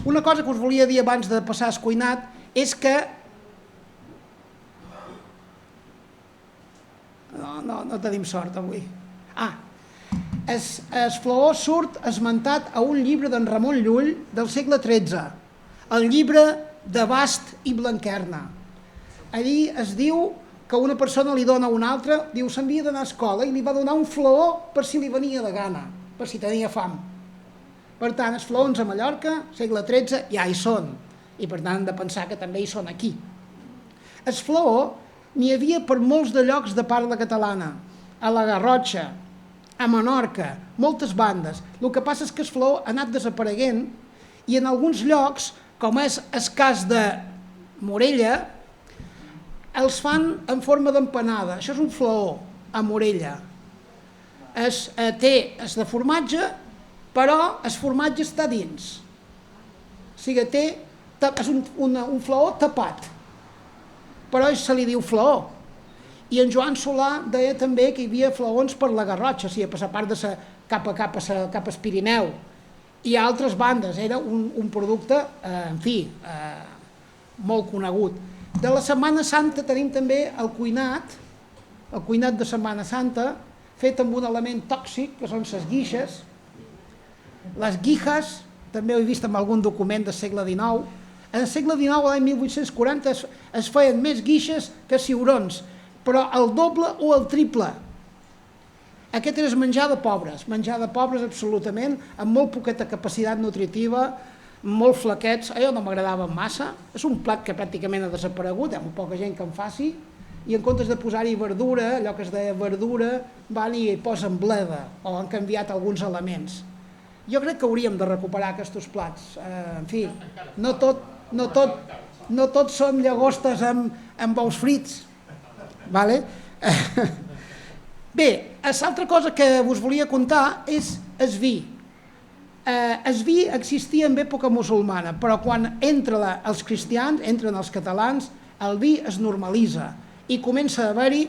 Una cosa que us volia dir abans de passar al cuinat és que... No tenim sort avui. El flaó surt esmentat a un llibre d'en Ramon Llull del segle XIII, el llibre d'Abast i Blanquerna. Allí es diu que una persona li dona a una altra, diu s'havia d'anar a escola i li va donar un flaó per si li venia de gana, per si tenia fam. Per tant, els flaons a Mallorca, segle XIII, ja hi són, i per tant hem de pensar que també hi són aquí. El flaó n'hi havia per molts de llocs de parla catalana, a la Garrotxa, a Menorca, moltes bandes. El que passa és que el flaó ha anat desapareguent i en alguns llocs, com és el cas de Morella, els fan en forma d'empanada. Això és un flaó, a Morella. Té es de formatge, però el formatge està dins. O sigui, és un flaó tapat, però se li diu flaó. I en Joan Solà deia també que hi havia flaons per la Garrotxa, o sigui, per la part de cap al Pirineu. I a altres bandes, era un producte, en fi, molt conegut. De la Setmana Santa tenim també el cuinat de Setmana Santa, fet amb un element tòxic, que són les guixes. Les guijas, també ho he vist en algun document del segle XIX. En el segle XIX, l'any 1840, es feien més guixes que ciurons, però el doble o el triple. Aquest era menjar de pobres absolutament, amb molt poqueta capacitat nutritiva, molt flaquets. A jo no m'agradava massa, és un plat que pràcticament ha desaparegut, hi ha molt poca gent que en faci, i en comptes de posar-hi verdura, allò que es deia verdura, van i hi posen bleda, o han canviat alguns elements. Jo crec que hauríem de recuperar aquests plats. En fi, no tot són llagostes amb ous frits. Bé, l'altra cosa que us volia contar és el vi. El vi existia en època musulmana, però quan entren els cristians, entren els catalans, el vi es normalitza i comença a haver-hi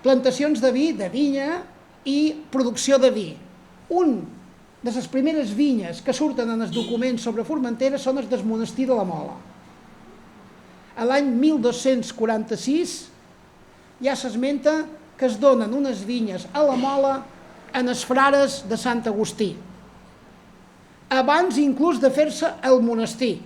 plantacions de vi, de vinya i producció de vi. Un de les primeres vinyes que surten en els documents sobre Formentera són els del monestir de la Mola. A l'any 1246 ja s'esmenta que es donen unes vinyes a la Mola en els frares de Sant Agustí. Abans inclús de fer-se el monestir,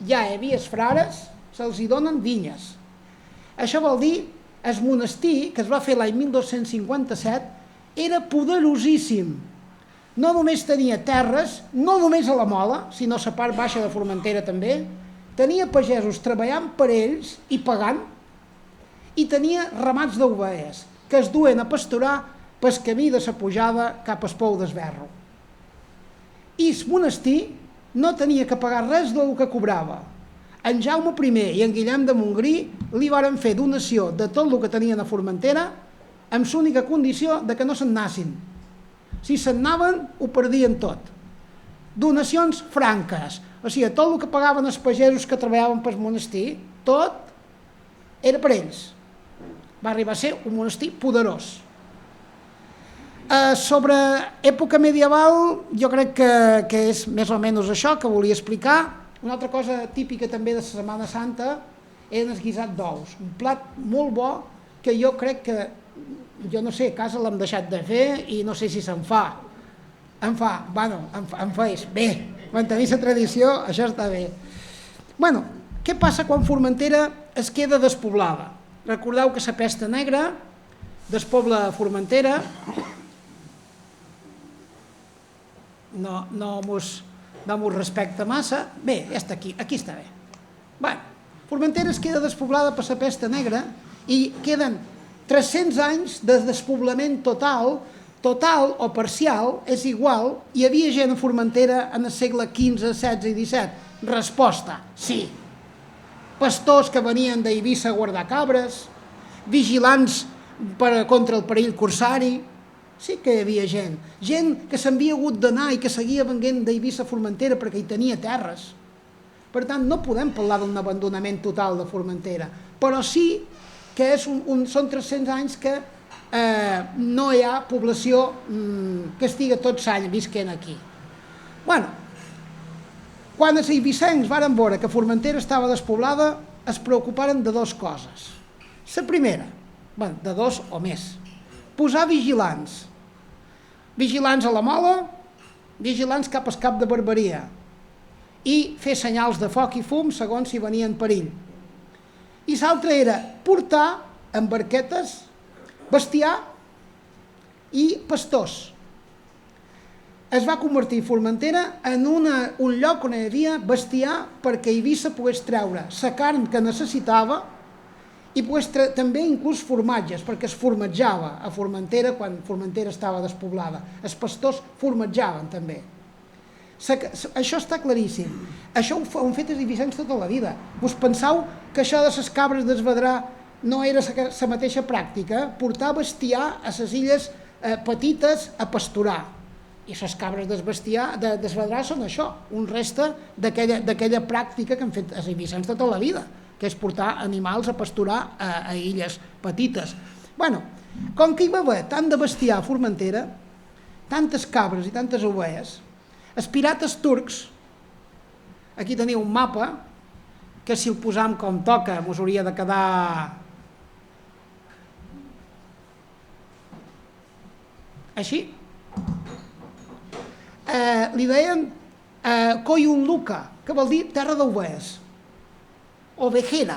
ja hi havia els frares, se'ls hi donen vinyes. Això vol dir que el monestir, que es va fer l'any 1257, era poderosíssim. No només tenia terres, no només a la Mola, sinó a la part baixa de Formentera també, tenia pagesos treballant per ells i pagant, i tenia ramats d'ovelles que es duen a pasturar pel camí de la pujada cap al Pou d'Esberro. I el monestir no tenia que pagar res del que cobrava. En Jaume I i en Guillem de Montgrí li varen fer donació de tot el que tenien a Formentera amb l'única condició de que no se'n anassin. Si se'n anaven, ho perdien tot. Donacions franques, o sigui, tot el que pagaven els pagesos que treballaven pel monestir, tot era per ells. Va arribar a ser un monestir poderós. Sobre època medieval, jo crec que és més o menys això que volia explicar. Una altra cosa típica també de la Setmana Santa eren els guisats d'ous, un plat molt bo que jo crec que, jo no sé, a casa l'hem deixat de fer i no sé si se'n fa. En feix. Bé, mantenir la tradició, això està bé. Bueno, què passa quan Formentera es queda despoblada? Recordeu que la pesta negra despobla Formentera, no mos respecta massa. Bé, ja està aquí està bé. Formentera es queda despoblada per la pesta negra i queden 300 anys de despoblament total o parcial, és igual. Hi havia gent a Formentera en el segle XV, XVI i XVII? Resposta, sí. Pastors que venien d'Eivissa a guardar cabres, vigilants contra el perill corsari. Sí que hi havia gent que s'havia hagut d'anar i que seguia venint d'Eivissa a Formentera perquè hi tenia terres. Per tant, no podem parlar d'un abandonament total de Formentera, però sí que són 300 anys que no hi ha població que estigui tot l'any visquent aquí. Quan els eivissencs varen veure que Formentera estava despoblada, es preocuparen de dues coses. La primera, de dos o més, posar vigilants. Vigilants a la mola, vigilants cap al cap de Barberia i fer senyals de foc i fum segons si venien perill. I l'altra era portar en barquetes bestiar i pastors. Es va convertir Formentera en un lloc on hi havia bestiar perquè Eivissa pogués treure la carn que necessitava i pogués també inclús formatges, perquè es formatjava a Formentera quan Formentera estava despoblada. Els pastors formatjaven també. Això està claríssim. Això ho han fet els eivissencs tota la vida. Vos penseu que això de les cabres d'Esvedrà no era la mateixa pràctica? Portar bestiar a les illes petites a pasturar. I les cabres d'Esvedrà són això, un reste d'aquella pràctica que han fet els eivissencs tota la vida, que és portar animals a pasturar a illes petites. Com que hi va haver tant de bestiar a Formentera, tantes cabres i tantes ovelles, els pirates turcs, aquí teniu un mapa, que si el posam com toca us hauria de quedar així. Li deien Koyunluca, que vol dir terra d'ovelles, o Vejera.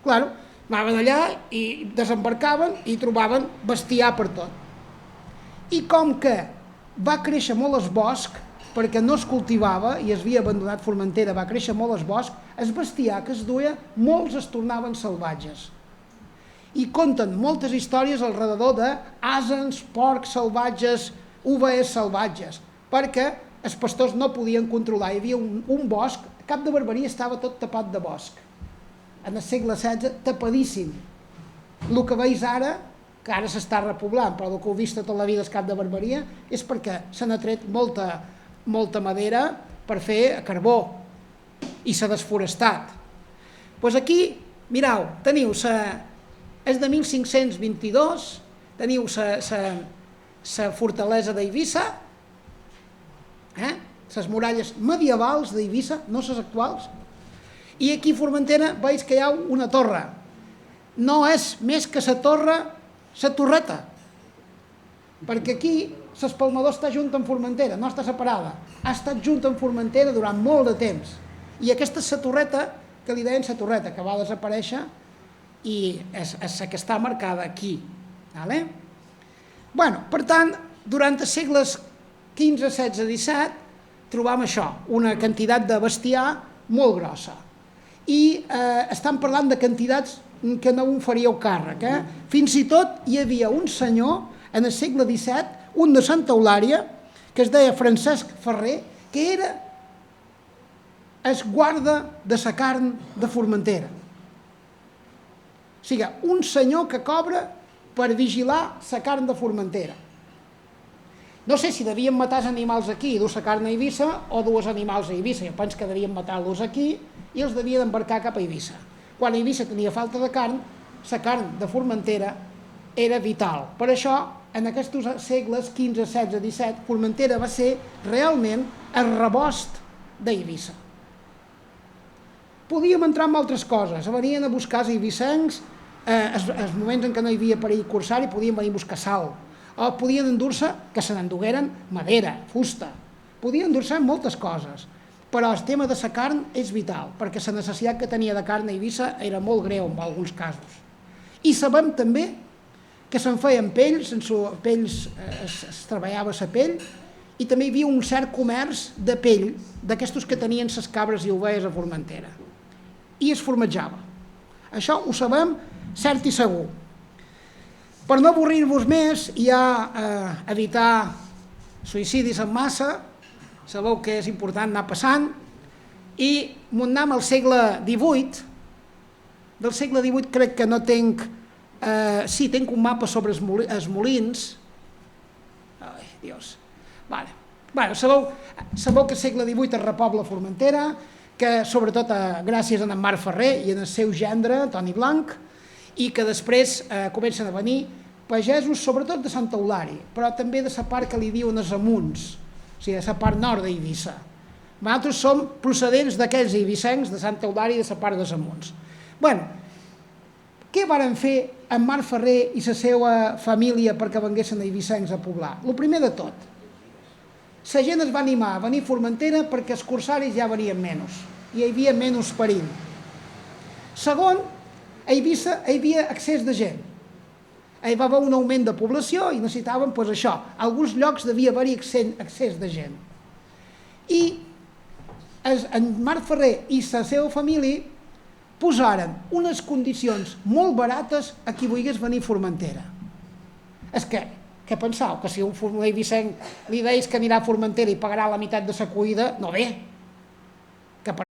Claro, anaven allà i desembarcaven i trobaven bestiar per tot. I com que va créixer molt el bosc, perquè no es cultivava i es havia abandonat Formentera, va créixer molt el bosc, el bestiar que es duia, molts es tornaven salvatges. I conten moltes històries al redador d'asens, porcs salvatges, ovelles salvatges, perquè els pastors no podien controlar. Hi havia un bosc, Cap de Barberia estava tot tapat de bosc. En el segle XVI, tapadíssim. El que veus ara, que ara s'està repoblant, però el que heu vist tota la vida al Cap de Barberia, és perquè se n'ha tret molta madera per fer carbó i s'ha desforestat. Doncs aquí, mireu, teniu és de 1522, teniu la fortalesa d'Eivissa, les muralles medievals d'Eivissa, no les actuals, i aquí a Formentera veus que hi ha una torre. No és més que la torreta, perquè aquí l'espalmador està junt amb Formentera, no està separada, ha estat junt amb Formentera durant molt de temps. I aquesta és la torreta, que li deien la torreta, que va desaparèixer i és la que està marcada aquí. Per tant, durant els segles XV, XVI, XVII, trobam això, una quantitat de bestiar molt grossa. I estan parlant de quantitats que no un faríeu càrrec. Fins i tot hi havia un senyor, en el segle XVII, un de Santa Eulària, que es deia Francesc Ferrer, que era el guarda de la carn de Formentera. O sigui, un senyor que cobra per vigilar la carn de Formentera. No sé si devien matar els animals aquí i dur la carn a Eivissa o dur els animals a Eivissa. Jo penso que devien matar-los aquí i els devien embarcar cap a Eivissa. Quan a Eivissa tenia falta de carn, la carn de Formentera era vital. Per això, en aquests segles XV, XVI, XVII, Formentera va ser realment el rebost d'Eivissa. Podíem entrar en altres coses. Venien a buscar els eivissencs, els moments en què no hi havia perill corsari, podien venir a buscar sal. O podien endur-se, que se n'endugueren, madera, fusta. Podien endur-se moltes coses. Però el tema de la carn és vital, perquè la necessitat que tenia de carn a Eivissa era molt greu en alguns casos. I sabem també que se'n feien pells, es treballava la pell, i també hi havia un cert comerç de pell d'aquestos que tenien les cabres i ovelles a Formentera. I es formatjava. Això ho sabem cert i segur. Per no avorrir-vos més i evitar suïcidis en massa, sabeu que és important anar passant, i anem al segle XVIII. Del segle XVIII crec que no tinc... Sí, tinc un mapa sobre els molins. Ai, Dios. Sabeu que al segle XVIII es repobla Formentera, que sobretot gràcies a en Marc Ferrer i en el seu gendre, Toni Blanc, i que després comencen a venir pagesos, sobretot de Santa Eulària, però també de la part que li diuen els amunts, o sigui, de la part nord d'Eivissa. Nosaltres som procedents d'aquells eivissencs de Sant Eudari i de la part de Samuns. Bueno, què varen fer en Marc Ferrer i la seva família perquè venguessin eivissencs a poblar? El primer de tot, la gent es va animar a venir a Formentera perquè els corsaris ja venien menys, i hi havia menys perill. Segon, a Eivissa hi havia excés de gent. Hi va haver un augment de població i necessitaven això. A alguns llocs devia haver-hi excés de gent. I en Marc Ferrer i la seva família posaren unes condicions molt barates a qui volgués venir a Formentera. És que, què penseu? Que si un eivissenc li deies que anirà a Formentera i pagarà la meitat de la cuida, no ve.